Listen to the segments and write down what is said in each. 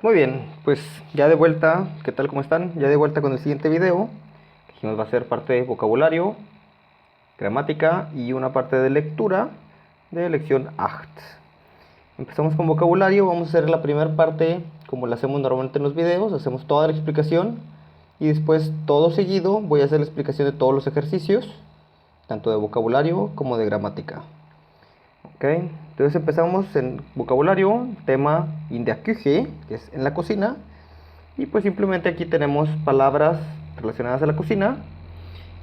Muy bien, pues ya de vuelta, ¿qué tal? ¿Cómo están? Ya de vuelta con el siguiente video, que dijimos va a ser parte de vocabulario, gramática y una parte de lectura de lección 8. Empezamos con vocabulario, vamos a hacer la primera parte como la hacemos normalmente en los videos, hacemos toda la explicación y después todo seguido voy a hacer la explicación de todos los ejercicios, tanto de vocabulario como de gramática. Ok, entonces empezamos en vocabulario, tema in der Küche, que es en la cocina. Y pues simplemente aquí tenemos palabras relacionadas a la cocina,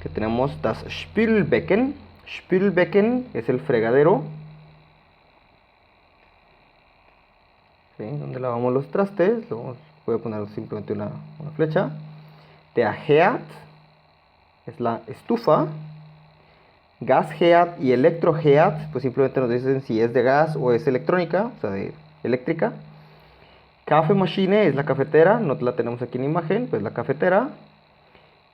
que tenemos das Spülbecken. Spülbecken es el fregadero, ¿sí? Donde lavamos los trastes. Voy a poner simplemente una flecha. Der Herd es la estufa. Gasherd y Elektroherd, pues simplemente nos dicen si es de gas o es electrónica, o sea, de eléctrica. Kaffeemaschine es la cafetera, no la tenemos aquí en imagen, pues la cafetera.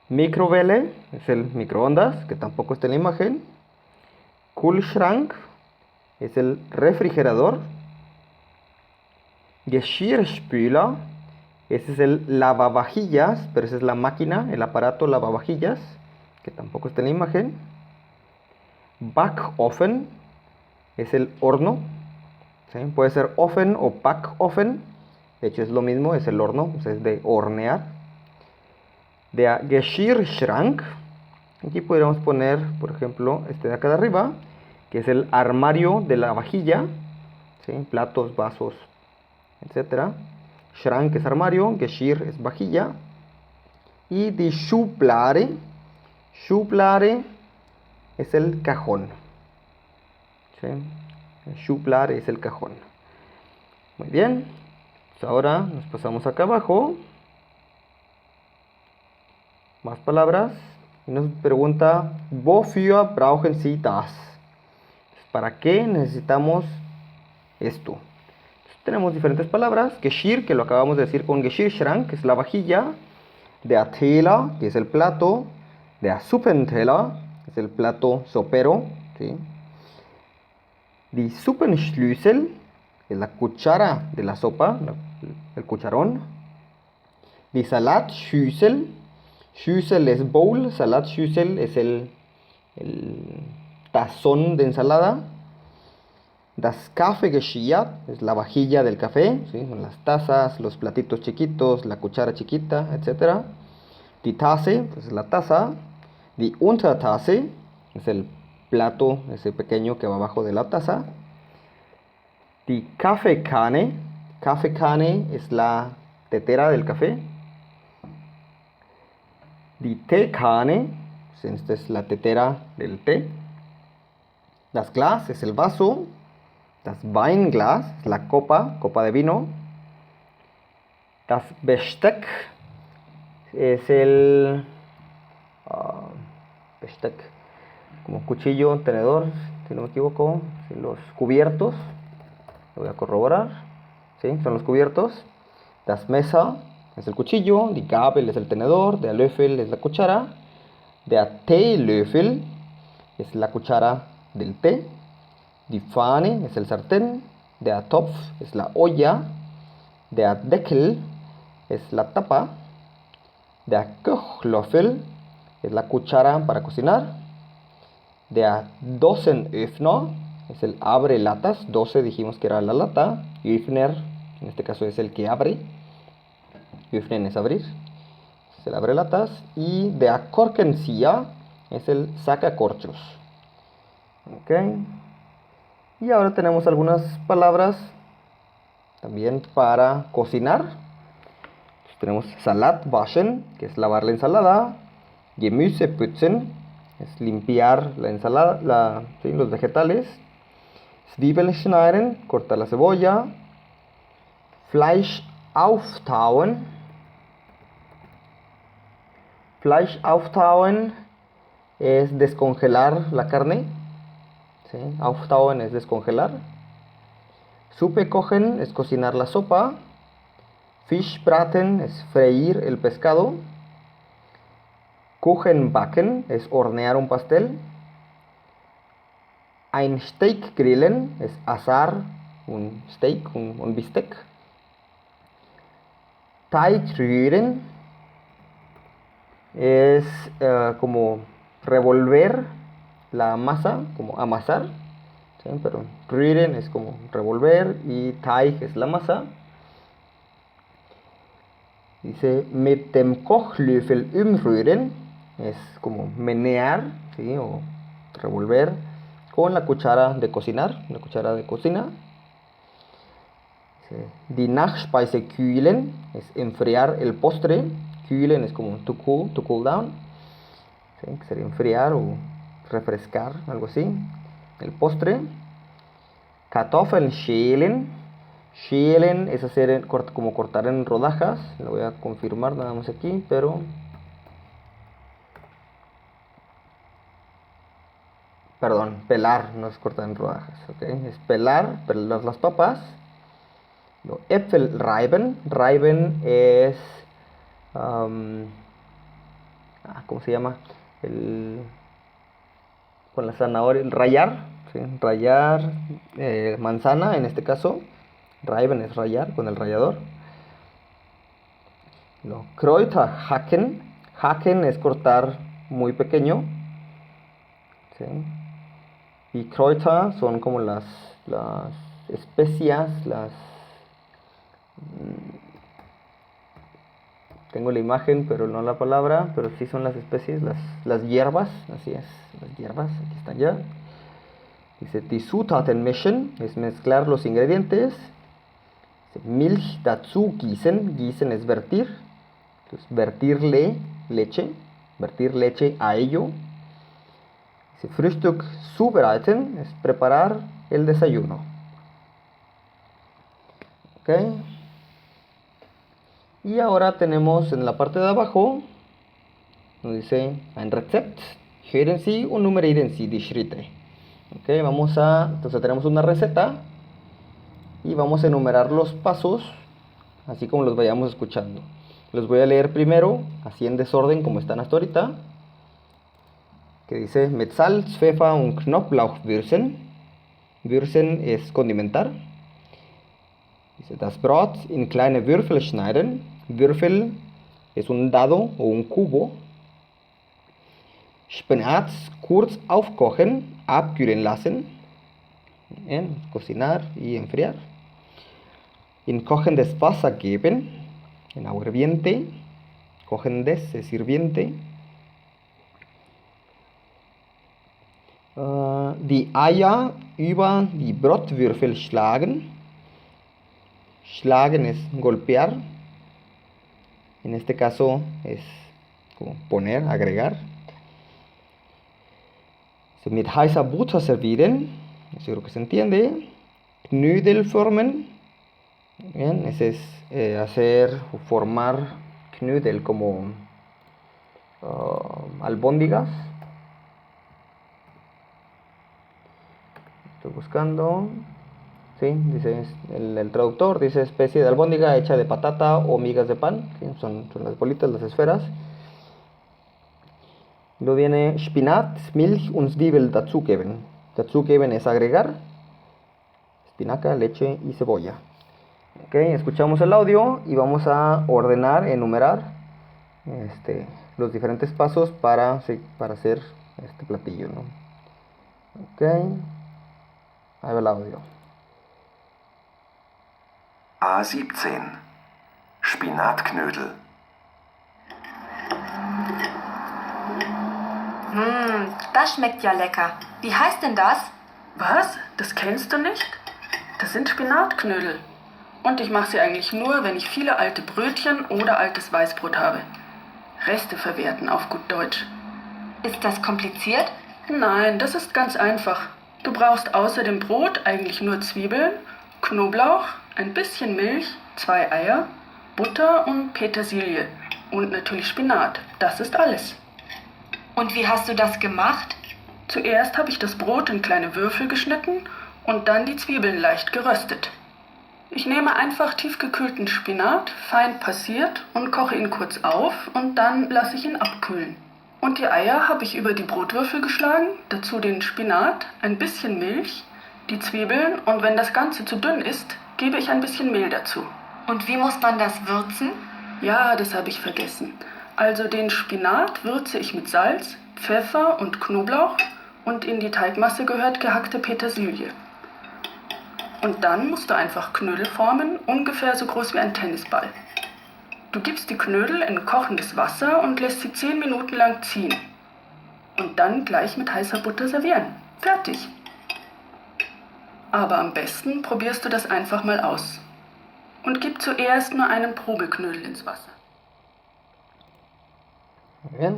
Mikrowelle es el microondas, que tampoco está en la imagen. Kühlschrank es el refrigerador. Geschirrspüler, ese es el lavavajillas, pero esa es la máquina, el aparato lavavajillas, que tampoco está en la imagen. Backofen es el horno, ¿sí? Puede ser ofen o backofen, de hecho es lo mismo, es el horno, o sea, es de hornear. Der Geschirrschrank, aquí podríamos poner, por ejemplo, este de acá de arriba, que es el armario de la vajilla, ¿sí? Platos, vasos, etcétera. Schrank es armario, Geschirr es vajilla. Y die Schublade, Schublade es el cajón, ¿sí? Schublade es el cajón. Muy bien, pues ahora nos pasamos acá abajo. Más palabras. Y nos pregunta, ¿Wofür brauchen Sie das? ¿Para qué necesitamos esto? Entonces, tenemos diferentes palabras. Geschirr, que lo acabamos de decir con Geschirrschrank, que es la vajilla. Der Teller, que es el plato. Der Suppenteller, que es el plato sopero, ¿sí? Die Suppenschlüssel, que es la cuchara de la sopa, el cucharón. Die Salatschüssel, Schüssel es bowl, Salatschüssel es el tazón de ensalada. Das Kaffeegeschirr es la vajilla del café, ¿sí? Son las tazas, los platitos chiquitos, la cuchara chiquita, etc. Die Tasse, pues es la taza. Die Untertasse es el plato, ese pequeño que va abajo de la taza. Die Kaffeekanne, Kaffeekanne es la tetera del café. Die Teekanne, pues esta es la tetera del té. Das Glas es el vaso. Das Weinglas es la copa, copa de vino. Das Besteck es el Besteck, como cuchillo, tenedor, si no me equivoco. Sí, los cubiertos, lo voy a corroborar. Sí, son los cubiertos. Das Messer es el cuchillo. Die Gabel es el tenedor. Der Löffel es la cuchara. Der Teelöffel es la cuchara del té. Die Pfanne es el sartén. Der Topf es la olla. Der Deckel es la tapa. Der Kochlöffel es la cuchara para cocinar. Der Dosenöffner es el abre latas. 12 dijimos que era la lata. Öffner, en este caso es el que abre. Öffnen es abrir. Es el abre latas. Y der Korkenzieher es el sacacorchos. Ok. Y ahora tenemos algunas palabras también para cocinar. Entonces tenemos Salat waschen, que es lavar la ensalada. Gemüse putzen, es limpiar la ensalada, ¿sí? Los vegetales. Zwiebeln schneiden, cortar la cebolla. Fleisch auftauen. Fleisch auftauen es descongelar la carne. ¿Sí? Auftauen es descongelar. Suppe kochen es cocinar la sopa. Fischbraten es freír el pescado. Kuchen backen es hornear un pastel. Ein Steak grillen es asar un steak, un bistec. Teig rühren es como revolver la masa, como amasar, ¿sí? Pero rühren es como revolver y Teig es la masa. Dice mit dem Kochlöffel umrühren es como menear, ¿sí? O revolver con la cuchara de cocinar, la cuchara de cocina. Dice, die Nachspeise kühlen es enfriar el postre. Kühlen es como to cool down, ¿sí? Que sería enfriar o refrescar, algo así. El postre. Kartoffeln schälen. Schälen es hacer como cortar en rodajas. Lo voy a confirmar nada más aquí, pero perdón, pelar, no es cortar en rodajas, ¿ok? Es pelar las papas. Äpfel reiben. Reiben es ¿cómo se llama? Con la zanahoria, el rallar, ¿sí? Rallar manzana en este caso. Reiben es rallar con el rallador. Kräuter hacken. Hacken es cortar muy pequeño, ¿sí? Y Kräuter son como las especias, tengo la imagen pero no la palabra, pero sí son las especies, las hierbas, así es, las hierbas, aquí están ya. Dice, die Zutaten mischen, es mezclar los ingredientes. Dice, Milch dazu gießen, gießen es vertir, entonces vertirle leche, vertir leche a ello. Dice, Frühstück zubereiten, es preparar el desayuno. ¿Ok? Y ahora tenemos en la parte de abajo, nos dice ein Rezept, hören Sie und nummerieren Sie die Schritte. Ok, entonces tenemos una receta y vamos a enumerar los pasos, así como los vayamos escuchando. Los voy a leer primero, así en desorden como están hasta ahorita. Que dice, mit Salz, Pfeffer und Knoblauch würzen. Würzen es condimentar. Dice, das Brot in kleine Würfel schneiden. Würfel es un dado o un cubo. Spinat kurz aufkochen, abkühlen lassen. Bien, cocinar y enfriar. In kochendes Wasser geben. En agua hirviente. Kochendes es hirviente. Die Eier über die Brotwürfel schlagen. Schlagen es golpear. En este caso es como poner, agregar. Mit heißer Butter servieren. Eso creo que se entiende. Knödel formen. Bien, ese es hacer o formar Knödel como albóndigas. Estoy buscando. Sí, dice el traductor, dice especie de albóndiga hecha de patata o migas de pan. ¿Sí? Son las bolitas, las esferas. Luego viene Spinat, Milch und Zwiebel dazugeben. Dazugeben es agregar. Espinaca, leche y cebolla. Ok, escuchamos el audio y vamos a ordenar, enumerar los diferentes pasos para hacer este platillo, ¿no? Ok, ahí va el audio. A17 Spinatknödel. Das schmeckt ja lecker. Wie heißt denn das? Was? Das kennst du nicht? Das sind Spinatknödel. Und ich mache sie eigentlich nur, wenn ich viele alte Brötchen oder altes Weißbrot habe. Reste verwerten auf gut Deutsch. Ist das kompliziert? Nein, das ist ganz einfach. Du brauchst außer dem Brot eigentlich nur Zwiebeln, Knoblauch, ein bisschen Milch, 2 Eier, Butter und Petersilie. Und natürlich Spinat. Das ist alles. Und wie hast du das gemacht? Zuerst habe ich das Brot in kleine Würfel geschnitten und dann die Zwiebeln leicht geröstet. Ich nehme einfach tiefgekühlten Spinat, fein passiert und koche ihn kurz auf und dann lasse ich ihn abkühlen. Und die Eier habe ich über die Brotwürfel geschlagen, dazu den Spinat, ein bisschen Milch, die Zwiebeln und wenn das Ganze zu dünn ist, gebe ich ein bisschen Mehl dazu. Und wie muss man das würzen? Ja, das habe ich vergessen. Also den Spinat würze ich mit Salz, Pfeffer und Knoblauch und in die Teigmasse gehört gehackte Petersilie. Und dann musst du einfach Knödel formen, ungefähr so groß wie ein Tennisball. Du gibst die Knödel in kochendes Wasser und lässt sie 10 Minuten lang ziehen. Und dann gleich mit heißer Butter servieren. Fertig. Aber am besten probierst du das einfach mal aus. Und gib zuerst nur einen Probeknödel ins Wasser. Muy bien.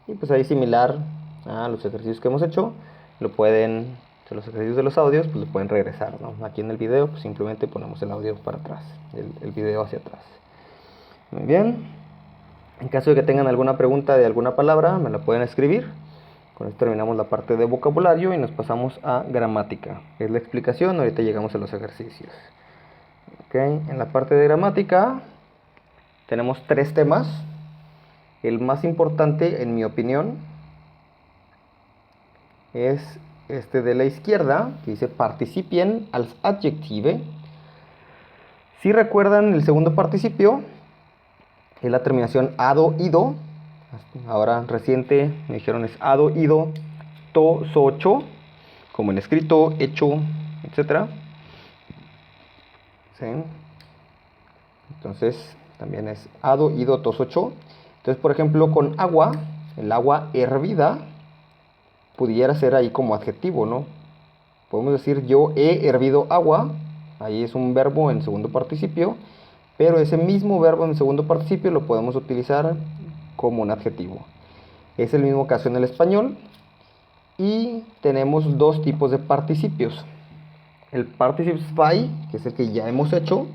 Y pues ahí similar a los ejercicios que hemos hecho, lo pueden, de los ejercicios de los audios, pues lo pueden regresar, ¿no? Aquí en el video, pues simplemente ponemos el audio para atrás, el video hacia atrás. Muy bien. En caso de que tengan alguna pregunta de alguna palabra, me la pueden escribir. Con esto terminamos la parte de vocabulario y nos pasamos a gramática, que es la explicación. Ahorita llegamos a los ejercicios. Okay. En la parte de gramática tenemos 3 temas. El más importante, en mi opinión, es este de la izquierda, que dice Participien als Adjektive. Si recuerdan, el segundo participio es la terminación ado, ido. Ahora reciente me dijeron es ado, ido, to, socho, como en escrito, hecho, etc. ¿Sí? Entonces también es ado, ido, to, socho. Entonces, por ejemplo, con agua, el agua hervida pudiera ser ahí como adjetivo, ¿no? Podemos decir yo he hervido agua, ahí es un verbo en segundo participio, pero ese mismo verbo en segundo participio lo podemos utilizar como un adjetivo. Es el mismo caso en el español y tenemos 2 tipos de participios. El participe zwei, que es el que ya hemos hecho,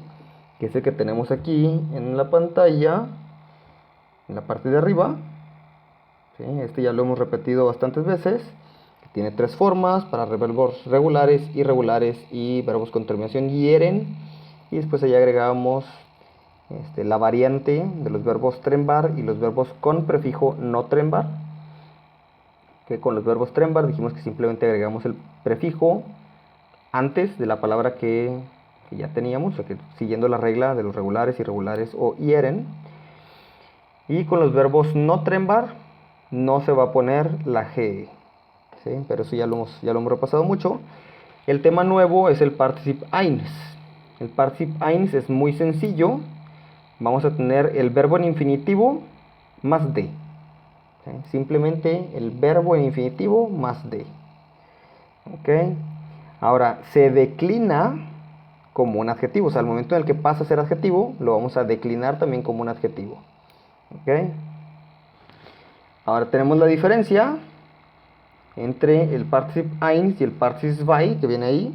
que es el que tenemos aquí en la pantalla, en la parte de arriba. ¿Sí? Este ya lo hemos repetido bastantes veces. Tiene 3 formas para verbos regulares, irregulares y verbos con terminación ieren. Y después allá agregamos la variante de los verbos trembar y los verbos con prefijo no trembar. Que con los verbos trembar dijimos que simplemente agregamos el prefijo antes de la palabra que ya teníamos, o sea que siguiendo la regla de los regulares, irregulares o ieren. Y con los verbos no trembar no se va a poner la G. ¿Sí? Pero eso ya lo hemos repasado mucho. El tema nuevo es el Partizip eins. El Partizip eins es muy sencillo. Vamos a tener el verbo en infinitivo más de. ¿Sí? Simplemente el verbo en infinitivo más de. ¿Okay? Ahora, se declina como un adjetivo. O sea, al momento en el que pasa a ser adjetivo, lo vamos a declinar también como un adjetivo. ¿Okay? Ahora tenemos la diferencia entre el Partizip eins y el Partizip zwei, que viene ahí.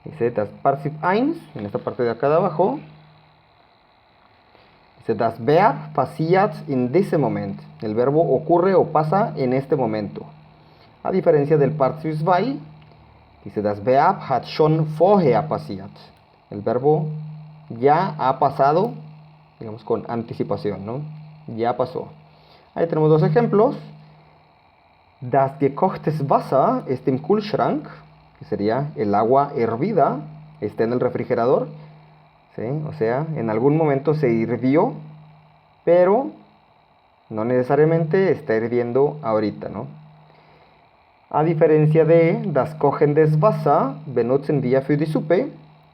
Dice das Partizip eins, en esta parte de acá de abajo. Dice das Verb passiert in diesem Moment. El verbo ocurre o pasa en este momento. A diferencia del Partizip zwei, dice das Verb hat schon vorher passiert. El verbo ya ha pasado, digamos con anticipación, ¿no? Ya pasó. Ahí tenemos 2 ejemplos. Das gekochtes Wasser ist im Kühlschrank, que sería el agua hervida, está en el refrigerador. ¿Sí? O sea, en algún momento se hirvió, pero no necesariamente está hirviendo ahorita, ¿no? A diferencia de das kochendes Wasser benutzen wir für die Suppe,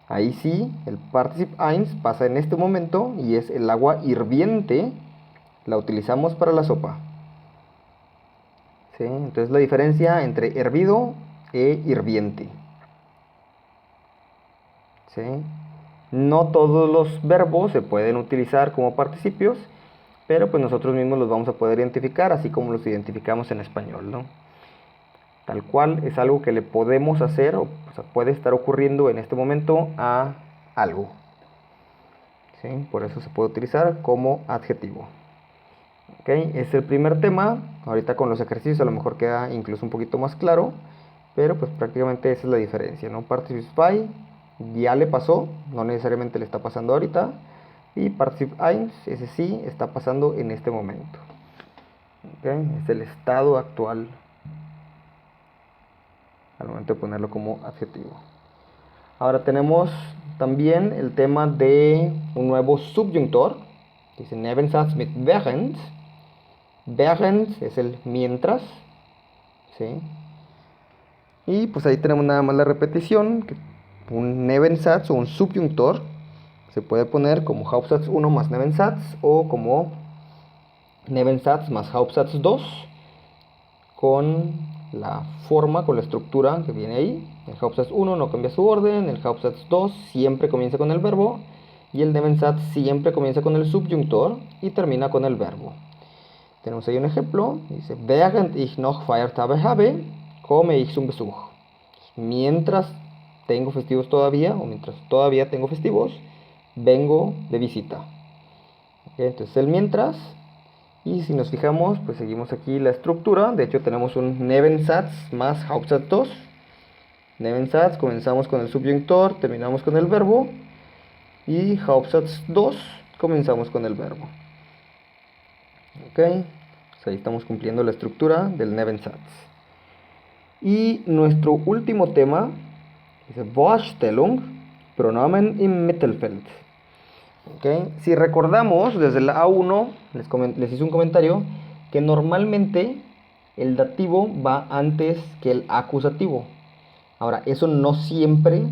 ahí sí, el Partizip eins pasa en este momento y es el agua hirviente, la utilizamos para la sopa. ¿Sí? Entonces la diferencia entre hervido e hirviente. ¿Sí? No todos los verbos se pueden utilizar como participios, pero pues nosotros mismos los vamos a poder identificar, así como los identificamos en español, ¿no? Tal cual es algo que le podemos hacer, o sea, puede estar ocurriendo en este momento a algo. ¿Sí? Por eso se puede utilizar como adjetivo. ¿Okay? Es el primer tema. Ahorita con los ejercicios a lo mejor queda incluso un poquito más claro, pero pues prácticamente esa es la diferencia, ¿no? Partizip zwei ya le pasó, no necesariamente le está pasando ahorita, y Partizip eins, ese sí está pasando en este momento. ¿Okay? Es el estado actual al momento de ponerlo como adjetivo. Ahora tenemos también el tema de un nuevo subyuntor, Dice Nebensatz mit während. Während es el mientras. ¿Sí? Y pues ahí tenemos nada más la repetición. Un Nebensatz o un subyuntor se puede poner como Hauptsatz 1 más Nebensatz o como Nebensatz más Hauptsatz 2 con la forma, con la estructura que viene ahí. El Hauptsatz 1 no cambia su orden, el Hauptsatz 2 siempre comienza con el verbo y el Nebensatz siempre comienza con el subyuntor y termina con el verbo. Tenemos ahí un ejemplo, dice, während ich noch Feiertage habe, komme ich zum Besuch. Mientras tengo festivos todavía, o mientras todavía tengo festivos, vengo de visita. Okay, entonces el mientras, y si nos fijamos, pues seguimos aquí la estructura. De hecho tenemos un Nebensatz más Hauptsatz 2. Nebensatz, comenzamos con el subyuntor, terminamos con el verbo. Y Hauptsatz 2, comenzamos con el verbo. Ok, pues ahí estamos cumpliendo la estructura del Nebensatz. Y nuestro último tema es Vorstellung, Pronomen im Mittelfeld. Okay. Si recordamos, desde la A1 les hice un comentario que normalmente el dativo va antes que el acusativo. Ahora, eso no siempre,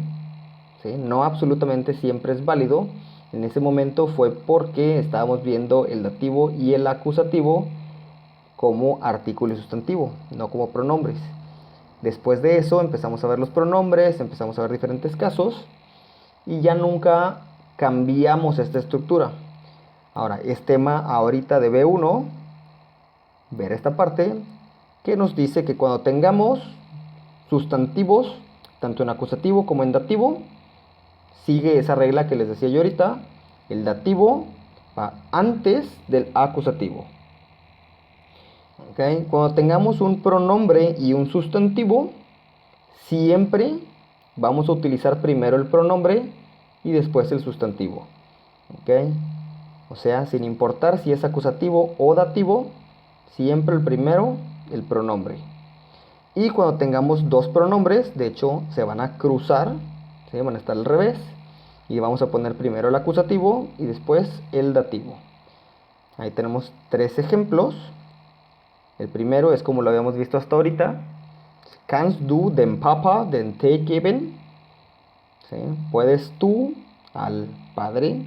¿sí? No absolutamente siempre es válido. En ese momento fue porque estábamos viendo el dativo y el acusativo como artículo y sustantivo, no como pronombres. Después de eso empezamos a ver los pronombres, empezamos a ver diferentes casos y ya nunca cambiamos esta estructura. Ahora, es tema ahorita de B1 ver esta parte que nos dice que cuando tengamos sustantivos, tanto en acusativo como en dativo, sigue esa regla que les decía yo ahorita, el dativo va antes del acusativo. Okay. Cuando tengamos un pronombre y un sustantivo, siempre vamos a utilizar primero el pronombre y después el sustantivo. ¿Okay? O sea, sin importar si es acusativo o dativo, siempre el primero, el pronombre. Y cuando tengamos dos pronombres, de hecho, se van a cruzar, ¿sí? Van a estar al revés. Y vamos a poner primero el acusativo y después el dativo. Ahí tenemos tres ejemplos. El primero es como lo habíamos visto hasta ahorita. Kannst du dem Papa den Tee geben? ¿Sí? ¿Puedes tú al padre,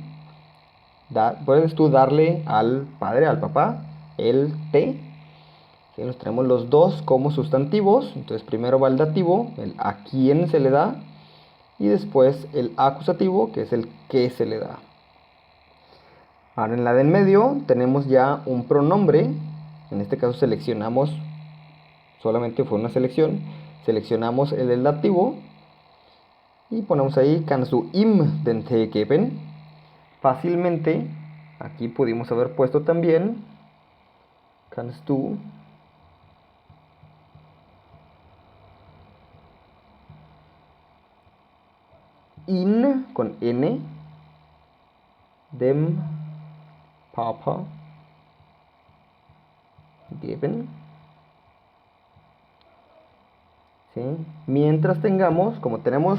puedes tú darle al padre, al papá, el té? ¿Sí? Nos tenemos los dos como sustantivos. Entonces primero va el dativo, el a quién se le da, y después el acusativo, que es el que se le da. Ahora en la del medio tenemos ya un pronombre. En este caso seleccionamos, solamente fue una selección, seleccionamos el dativo y ponemos ahí kannst du ihm den Tee geben. Fácilmente aquí pudimos haber puesto también kannst du ihn con n dem Papa geben. ¿Sí? Mientras tengamos, como tenemos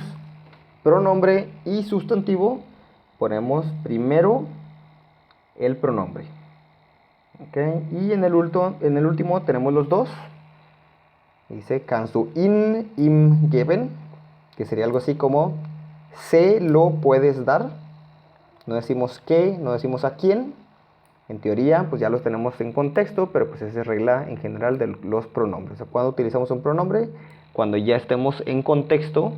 pronombre y sustantivo, ponemos primero el pronombre. ¿Okay? Y en el último tenemos los dos. Dice kannst du ihn ihm geben, que sería algo así como se lo puedes dar. No decimos qué, no decimos a quién. En teoría, pues ya los tenemos en contexto, pero pues esa es regla en general de los pronombres. O sea, cuando utilizamos un pronombre, cuando ya estemos en contexto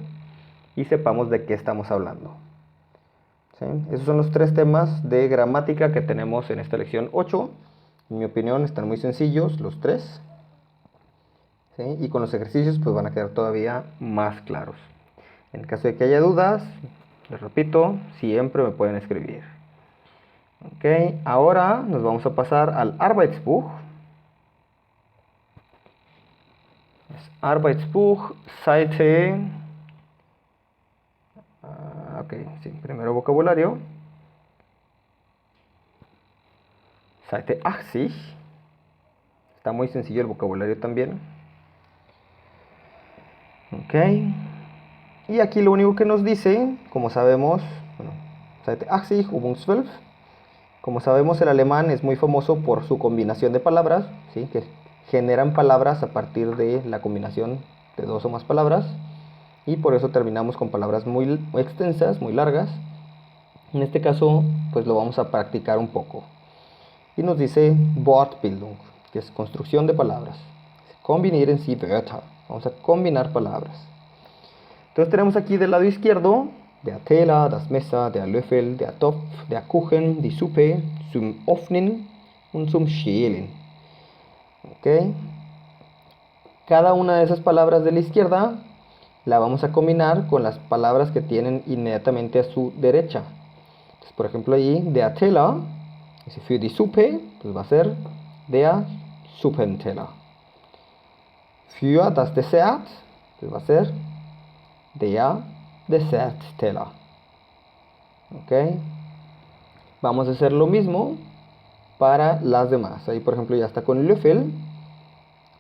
y sepamos de qué estamos hablando. ¿Sí? Esos son los tres temas de gramática que tenemos en esta lección 8. En mi opinión están muy sencillos los tres. ¿Sí? Y con los ejercicios pues van a quedar todavía más claros. En caso de que haya dudas, les repito, siempre me pueden escribir. Ok, ahora nos vamos a pasar al Arbeitsbuch. Arbeitsbuch, Seite... ok, sí, primero vocabulario. Seite 80. Está muy sencillo el vocabulario también. Ok. Y aquí lo único que nos dice, como sabemos, bueno, Seite 80, Übung 12. Como sabemos, el alemán es muy famoso por su combinación de palabras, ¿sí? Que generan palabras a partir de la combinación de dos o más palabras. Y por eso terminamos con palabras muy extensas, muy largas. En este caso, pues lo vamos a practicar un poco. Y nos dice Wortbildung, que es construcción de palabras. Kombinieren Sie Wörter. Vamos a combinar palabras. Entonces tenemos aquí del lado izquierdo der Teller, das Messer, der Löffel, der Topf, der Kuchen, die Suppe, zum Öffnen und zum Schälen. ¿Ok? Cada una de esas palabras de la izquierda la vamos a combinar con las palabras que tienen inmediatamente a su derecha. Entonces, por ejemplo, allí, der Teller, für die Suppe, pues va a ser der Suppenteller. Für das Dessert, pues va a ser der Dessertteller. ¿Ok? Vamos a hacer lo mismo para las demás. Ahí, por ejemplo, ya está con Löffel.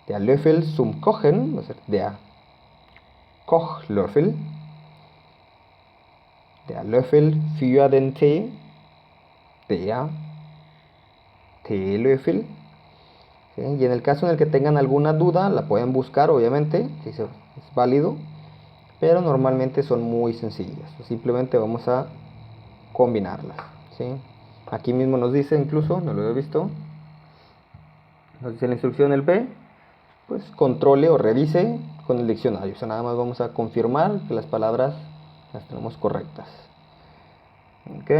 Der Löffel zum Kochen, va a ser der Kochlöffel. Der Löffel für den Tee, der Teelöffel. ¿Sí? Y en el caso en el que tengan alguna duda, la pueden buscar, obviamente, si es válido, pero normalmente son muy sencillas. Simplemente vamos a combinarlas. ¿Sí? Aquí mismo nos dice, incluso, no lo he visto, nos dice la instrucción el B, pues controle o revise con el diccionario. O sea, nada más vamos a confirmar que las palabras las tenemos correctas. Ok.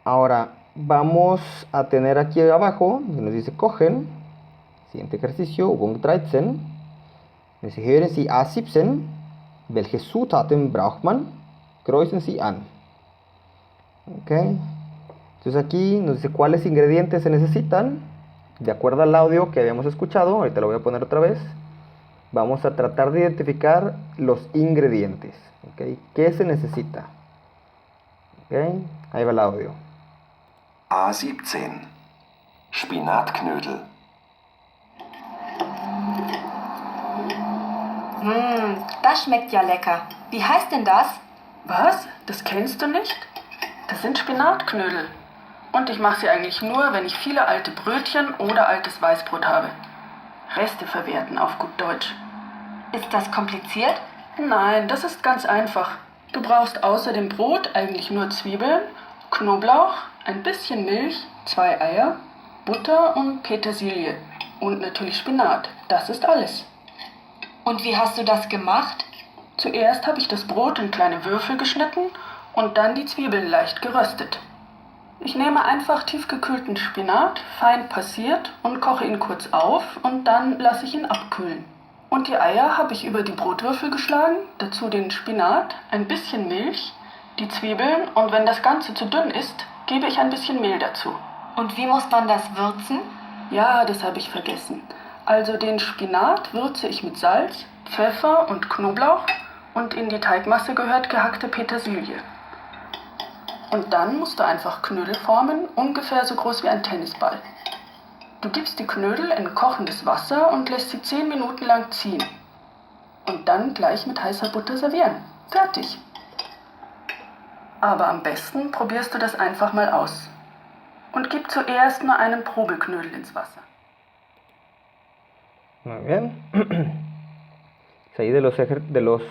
Ahora vamos a tener aquí abajo, nos dice cogen, siguiente ejercicio, Übung 13. Dice, hören Sie A17, welche Zutaten braucht man? Kreuzen Sie an. Ok. Entonces aquí nos dice cuáles ingredientes se necesitan. De acuerdo al audio que habíamos escuchado, ahorita lo voy a poner otra vez, vamos a tratar de identificar los ingredientes. ¿Okay? ¿Qué se necesita? ¿Okay? Ahí va el audio. A17. Spinatknödel. Das schmeckt ja lecker. Wie heißt denn das? Was? Das kennst du nicht? Das sind Spinatknödel. Und ich mache sie eigentlich nur, wenn ich viele alte Brötchen oder altes Weißbrot habe. Reste verwerten auf gut Deutsch. Ist das kompliziert? Nein, das ist ganz einfach. Du brauchst außer dem Brot eigentlich nur Zwiebeln, Knoblauch, ein bisschen Milch, 2 Eier, Butter und Petersilie. Und natürlich Spinat. Das ist alles. Und wie hast du das gemacht? Zuerst habe ich das Brot in kleine Würfel geschnitten und dann die Zwiebeln leicht geröstet. Ich nehme einfach tiefgekühlten Spinat, fein passiert und koche ihn kurz auf und dann lasse ich ihn abkühlen. Und die Eier habe ich über die Brotwürfel geschlagen, dazu den Spinat, ein bisschen Milch, die Zwiebeln und wenn das Ganze zu dünn ist, gebe ich ein bisschen Mehl dazu. Und wie muss man das würzen? Ja, das habe ich vergessen. Also den Spinat würze ich mit Salz, Pfeffer und Knoblauch und in die Teigmasse gehört gehackte Petersilie. Und dann musst du einfach Knödel formen, ungefähr so groß wie ein Tennisball. Du gibst die Knödel in kochendes Wasser und lässt sie 10 Minuten lang ziehen. Und dann gleich mit heißer Butter servieren. Fertig. Aber am besten probierst du das einfach mal aus. Und gib zuerst nur einen Probeknödel ins Wasser. Muy bien. Ahí de los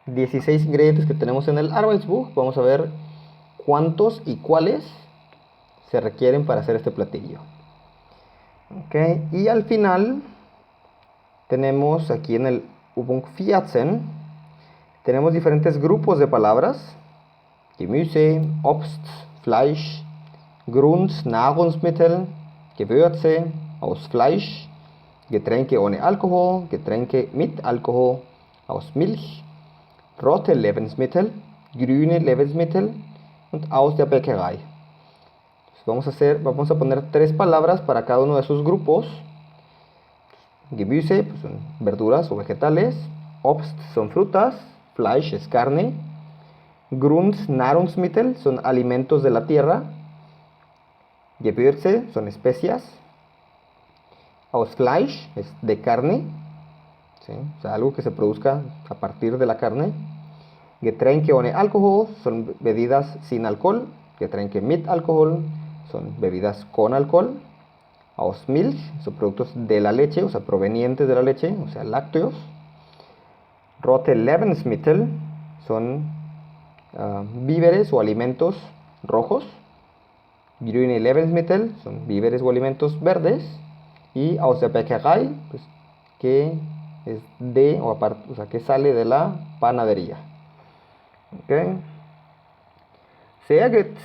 16 ingredientes que tenemos en el Arbeitsbuch, vamos a ver cuántos y cuáles se requieren para hacer este platillo. Okay. Y al final tenemos aquí en el Übung 14, tenemos diferentes grupos de palabras: Gemüse, Obst, Fleisch, Grundnahrungsmittel, Gewürze aus Fleisch, Getränke ohne Alkohol, Getränke mit Alkohol, aus Milch, rote Lebensmittel, grüne Lebensmittel und aus der Bäckerei. Entonces vamos a poner 3 palabras para cada uno de esos grupos. Gemüse, pues son verduras o vegetales. Obst son frutas. Fleisch es carne. Grundnahrungsmittel son alimentos de la tierra. Gewürze son especias. Aus Fleisch es de carne, ¿sí? O sea, algo que se produzca a partir de la carne. Getränke ohne Alkohol son bebidas sin alcohol. Getränke mit Alkohol son bebidas con alcohol. Aus Milch son productos de la leche, o sea, provenientes de la leche, o sea, lácteos. Rote Lebensmittel son víveres o alimentos rojos. Grüne Lebensmittel son víveres o alimentos verdes. Y aus der Bäckerei, pues, que es de, o sea, que sale de la panadería. Ok. Sehr gut.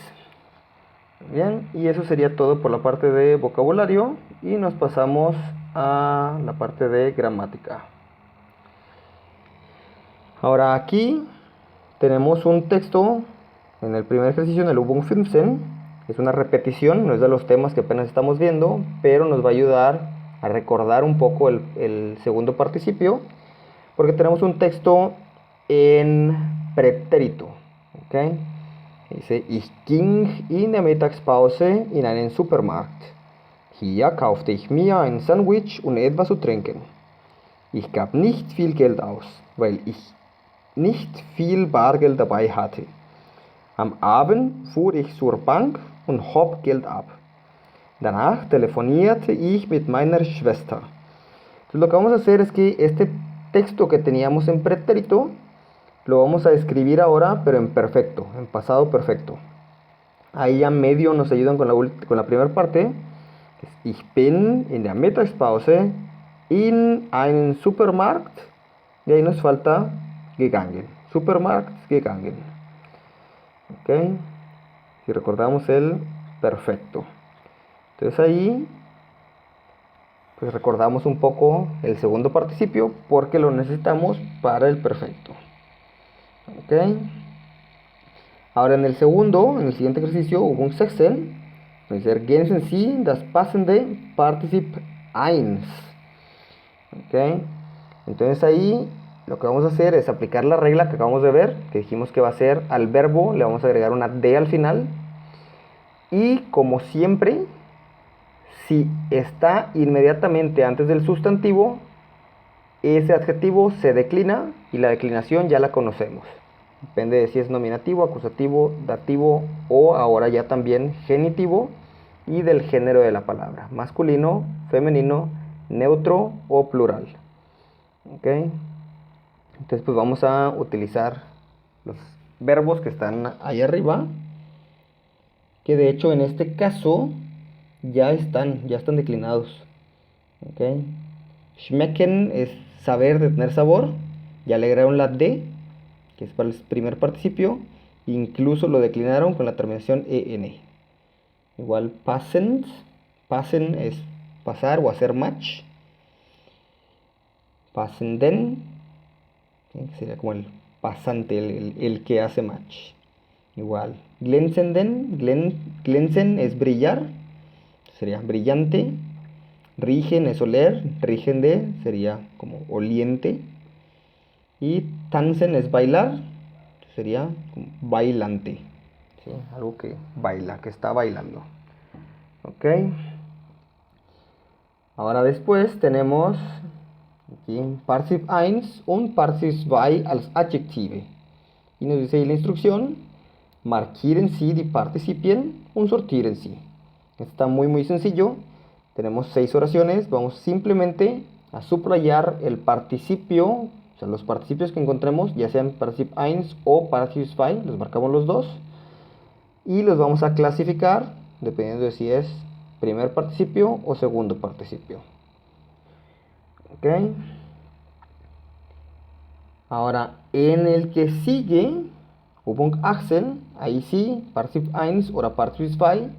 Bien, y eso sería todo por la parte de vocabulario. Y nos pasamos a la parte de gramática. Ahora aquí tenemos un texto en el primer ejercicio, en el Übung 15. Es una repetición, no es de los temas que apenas estamos viendo, pero nos va a ayudar a recordar un poco el segundo participio, porque tenemos un texto en pretérito. ¿Okay? Dice, ich ging in der Mittagspause in einen Supermarkt. Hier kaufte ich mir ein Sandwich und etwas zu trinken. Ich gab nicht viel Geld aus, weil ich nicht viel Bargeld dabei hatte. Am Abend fuhr ich zur Bank und hob Geld ab. Danach telefonierte ich mit meiner Schwester. Entonces lo que vamos a hacer es que este texto que teníamos en pretérito lo vamos a escribir ahora, pero en perfecto, en pasado perfecto. Ahí ya medio nos ayudan con la primera parte. Ich bin in der Mittagspause in einen Supermarkt. Y ahí nos falta gegangen. Supermarkt gegangen. Ok. Si recordamos el perfecto. Entonces ahí pues recordamos un poco el segundo participio porque lo necesitamos para el perfecto. Ok. Ahora en el siguiente ejercicio, Übung 16, nos ergänzen Sie das passende Partizip 1. Ok. Entonces ahí lo que vamos a hacer es aplicar la regla que acabamos de ver, que dijimos que va a ser al verbo le vamos a agregar una D al final. Y como siempre, si está inmediatamente antes del sustantivo, ese adjetivo se declina y la declinación ya la conocemos. Depende de si es nominativo, acusativo, dativo o ahora ya también genitivo y del género de la palabra. Masculino, femenino, neutro o plural. ¿Ok? Entonces pues vamos a utilizar los verbos que están ahí arriba. Que de hecho en este caso ya están declinados. ¿Okay? Schmecken es saber, de tener sabor. Ya le agregaron la D, que es para el primer participio. Incluso lo declinaron con la terminación EN. Igual passend. Passen es pasar o hacer match. Passenden, que sería como el pasante, el que hace match. Igual, glänzenden, glänzen es brillar, sería brillante. Rigen es oler, rigende sería como oliente. Y tanzen es bailar, sería como bailante. ¿Sí? Algo que baila, que está bailando. Ok. Ahora después tenemos aquí Partizip 1 und Partizip 2 als Adjektive. Y nos dice ahí la instrucción. Markieren Sie die Partizipien und sortieren Sie. Está muy sencillo. Tenemos 6 oraciones. Vamos simplemente a subrayar el participio, o sea, los participios que encontremos, ya sean Partizip 1 o Partizip 2, los marcamos los dos. Y los vamos a clasificar dependiendo de si es primer participio o segundo participio. Ok. Ahora, en el que sigue, Übung 18, ahí sí, Partizip 1 oder Partizip 2,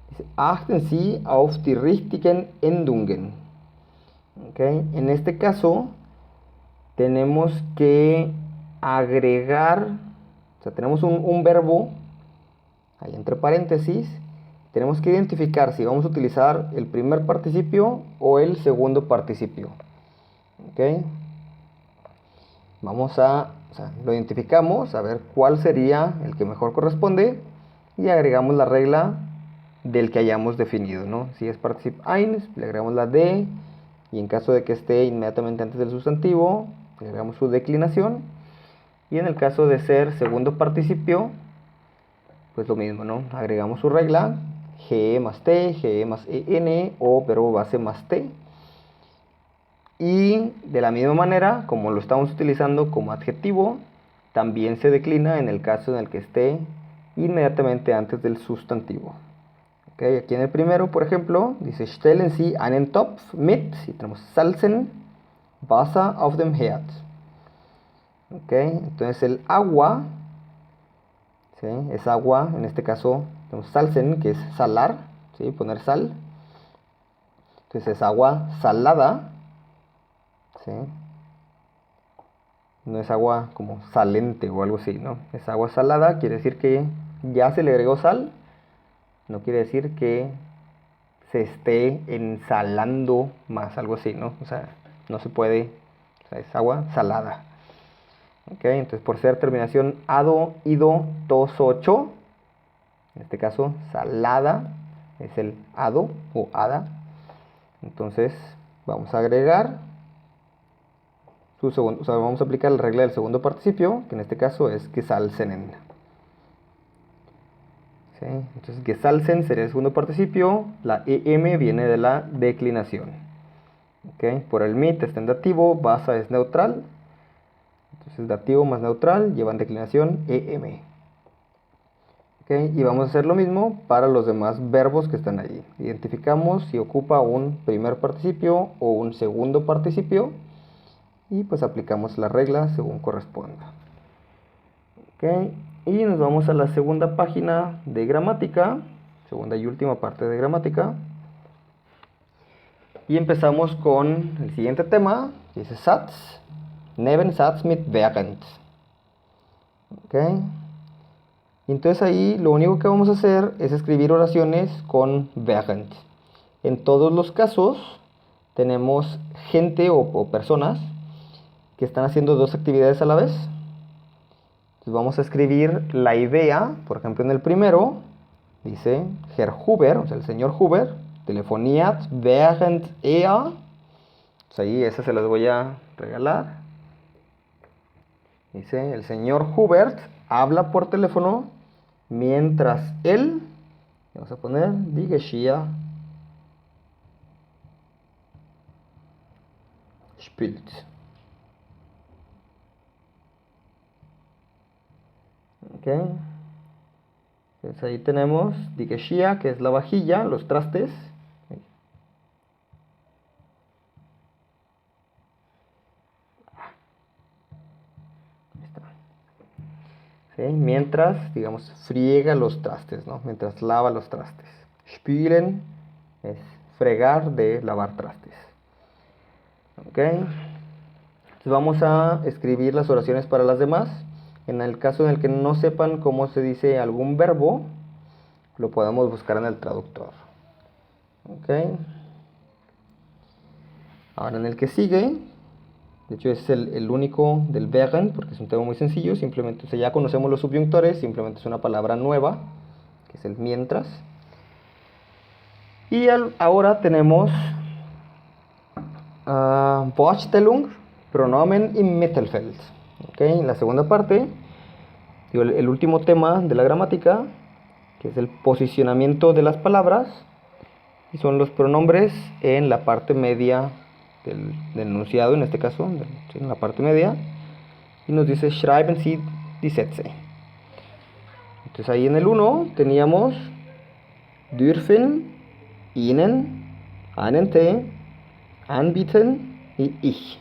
dice, achten Sie auf die richtigen Endungen. Okay. En este caso, tenemos que agregar, o sea, tenemos un verbo, ahí entre paréntesis, tenemos que identificar si vamos a utilizar el primer participio o el segundo participio. Okay. Vamos a, o sea, lo identificamos, a ver cuál sería el que mejor corresponde y agregamos la regla del que hayamos definido, ¿no? Si es Partizip 1, le agregamos la D y en caso de que esté inmediatamente antes del sustantivo, le agregamos su declinación y en el caso de ser segundo participio, pues lo mismo, ¿no? Agregamos su regla, GE más T, GE más EN o verbo base más T. Y de la misma manera, como lo estamos utilizando como adjetivo, también se declina en el caso en el que esté inmediatamente antes del sustantivo. Okay, aquí en el primero, por ejemplo, dice stellen Sie einen Topf mit, y tenemos Salzen, Wasser auf dem Herd. Okay, entonces el agua, ¿sí? Es agua, en este caso tenemos Salzen, que es salar, ¿sí? Poner sal. Entonces es agua salada, ¿sí? No es agua como salente o algo así, ¿no? Es agua salada, quiere decir que ya se le agregó sal. No quiere decir que se esté ensalando más, algo así, ¿no? O sea, no se puede, o sea, es agua salada. Ok, entonces por ser terminación ado, ido, tos, ocho, en este caso salada, es el ado o ada. Entonces vamos a agregar su segundo, o sea, vamos a aplicar la regla del segundo participio, que en este caso es gesalzenen. ¿Sí? Entonces gesalzen sería el segundo participio, la EM viene de la declinación. ¿Okay? Por el mit está en dativo, basa es neutral, entonces dativo más neutral llevan declinación EM. ¿Okay? Y vamos a hacer lo mismo para los demás verbos que están allí. Identificamos si ocupa un primer participio o un segundo participio y pues aplicamos la regla según corresponda. ¿Okay? Y nos vamos a la segunda página de gramática, segunda y última parte de gramática. Y empezamos con el siguiente tema, que dice Satz, Nebensatz mit während. ¿Okay? Y entonces ahí lo único que vamos a hacer es escribir oraciones con während. En todos los casos tenemos gente o personas que están haciendo dos actividades a la vez. Entonces vamos a escribir la idea, por ejemplo en el primero, dice Herr Huber, o sea el señor Huber, telefoniert während er, pues ahí esa se las voy a regalar. Dice el señor Hubert habla por teléfono mientras él, vamos a poner die Geschirr spielt. Okay. Entonces ahí tenemos die Geschirr, que es la vajilla, los trastes. ¿Sí? Mientras, digamos, friega los trastes, ¿no? Mientras lava los trastes. Spülen es fregar, de lavar trastes. ¿Ok? Entonces vamos a escribir las oraciones para las demás. En el caso en el que no sepan cómo se dice algún verbo, lo podemos buscar en el traductor. ¿Ok? Ahora en el que sigue, de hecho es el único del während, porque es un tema muy sencillo, simplemente, o sea, ya conocemos los subyunctores, simplemente es una palabra nueva, que es el mientras. Y ahora tenemos Vorstellung, Pronomen im Mittelfeld. ¿Okay? En la segunda parte, digo, el último tema de la gramática, que es el posicionamiento de las palabras, y son los pronombres en la parte media del enunciado, en este caso, en la parte media, y nos dice schreiben Sie die Sätze. Entonces ahí en el 1 teníamos dürfen, Ihnen, einen Tee, anbieten y ich.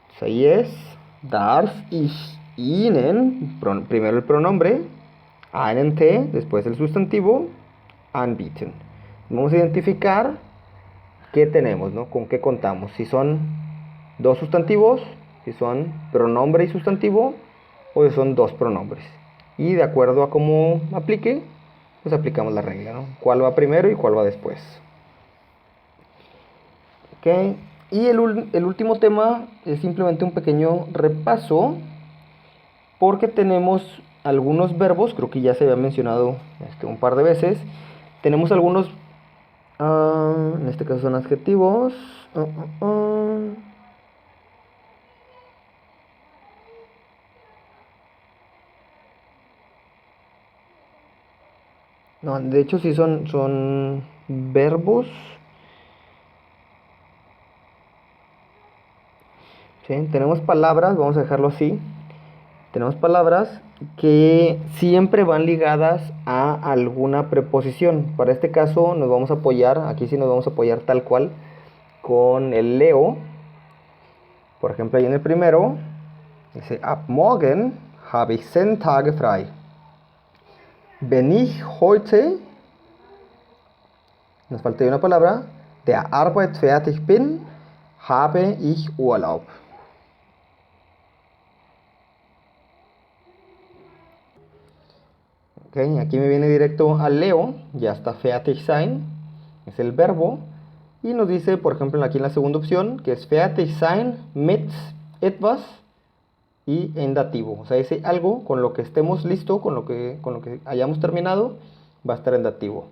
Entonces ahí es darf ich Ihnen, primero el pronombre, einen Tee, después el sustantivo, anbieten. Vamos a identificar qué tenemos, ¿no? Con qué contamos. Si son dos sustantivos, si son pronombre y sustantivo, o si son dos pronombres. Y de acuerdo a cómo aplique, pues aplicamos la regla, ¿no? ¿Cuál va primero y cuál va después? ¿Ok? Y el último tema es simplemente un pequeño repaso, porque tenemos algunos verbos, creo que ya se había mencionado un par de veces. Tenemos algunos, en este caso son adjetivos. No, de hecho sí son verbos. ¿Sí? Tenemos palabras, vamos a dejarlo así. Tenemos palabras que siempre van ligadas a alguna preposición. Para este caso nos vamos a apoyar, aquí sí nos vamos a apoyar tal cual con el Leo. Por ejemplo, ahí en el primero dice: Ab morgen habe ich 10 Tage frei. Wenn ich heute, nos falta una palabra, der Arbeit fertig bin, habe ich Urlaub. Okay, aquí me viene directo al Leo, ya está fertig sein, es el verbo. Y nos dice, por ejemplo, aquí en la segunda opción, que es fertig sein mit etwas y en dativo. O sea, ese algo con lo que estemos listos, con lo que hayamos terminado, va a estar en dativo.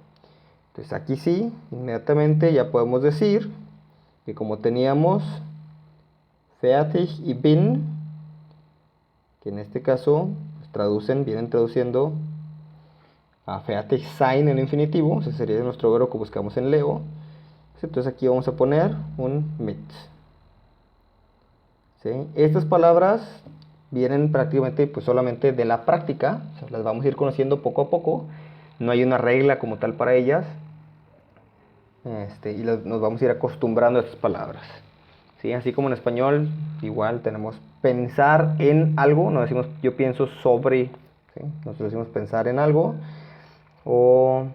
Entonces aquí sí, inmediatamente ya podemos decir que como teníamos fertig y bin, que en este caso pues, vienen traduciendo a fertig sein en infinitivo, ese sería nuestro verbo que buscamos en Leo. Entonces aquí vamos a poner un mit. ¿Sí? Estas palabras vienen prácticamente pues solamente de la práctica, o sea, las vamos a ir conociendo poco a poco, no hay una regla como tal para ellas, y nos vamos a ir acostumbrando a estas palabras. ¿Sí? Así como en español, igual tenemos pensar en algo, no decimos yo pienso sobre, ¿sí? Nosotros decimos pensar en algo, o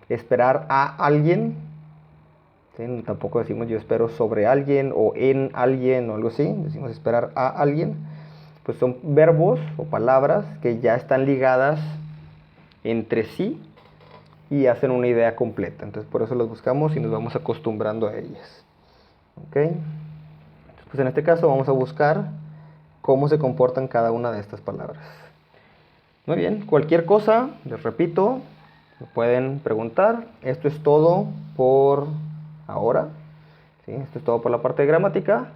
esperar a alguien, ¿sí? Tampoco decimos yo espero sobre alguien o en alguien o algo así, decimos esperar a alguien. Pues son verbos o palabras que ya están ligadas entre sí y hacen una idea completa. Entonces por eso las buscamos y nos vamos acostumbrando a ellas. ¿Ok? Entonces, pues en este caso vamos a buscar cómo se comportan cada una de estas palabras. Muy bien, cualquier cosa, les repito, me pueden preguntar. Esto es todo por ahora. ¿Sí? Esto es todo por la parte de gramática.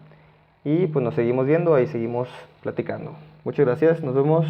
Y pues nos seguimos viendo, ahí seguimos platicando. Muchas gracias, nos vemos.